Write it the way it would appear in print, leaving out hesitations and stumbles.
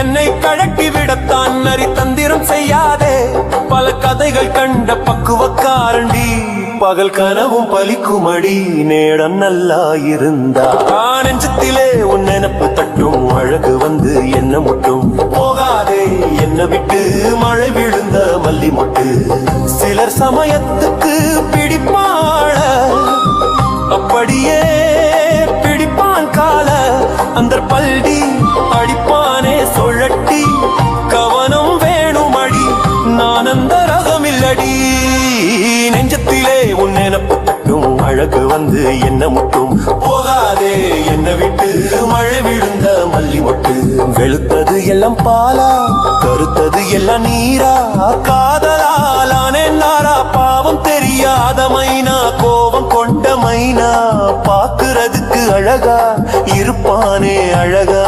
என்னை கழட்டி விடத்தான் நரி தந்திரம் செய்யாதே, பல கதைகள் கண்ட பக்குவக்காரண்டி, பகல் கனவும் பலிக்குமடி நேடம் நல்லா இருந்தா. நெஞ்சத்திலே உன் நினப்பு தட்டும், அழகு வந்து என்ன முட்டும், போகாதே என்ன விட்டு மழை விழுந்த மல்லி மொட்டு. சிலர் சமயத்துக்கு பிடிப்பாள, அப்படியே பிடிப்பான் கால, அந்த பல்டி அடிப்பானே சுழட்டி, கவனம் வேணுமடி நான் அந்த ரகமில்லடி. நெஞ்சத்திலே உன் நினப்பு தட்டும், அழகு வந்து என்ன முட்டும், போகாதே என்ன விட்டு மழை விழுந்த மல்லி மொட்டு. வெளுத்தது எல்லாம் பாலா, கருத்தது எல்லாம் நீரா, காதலாலானே நாரா, பாவம் தெரியாத மைனா, கோபம் கொண்ட மைனா, பாக்குறதுக்கு அழகா இருப்பானே அழகா.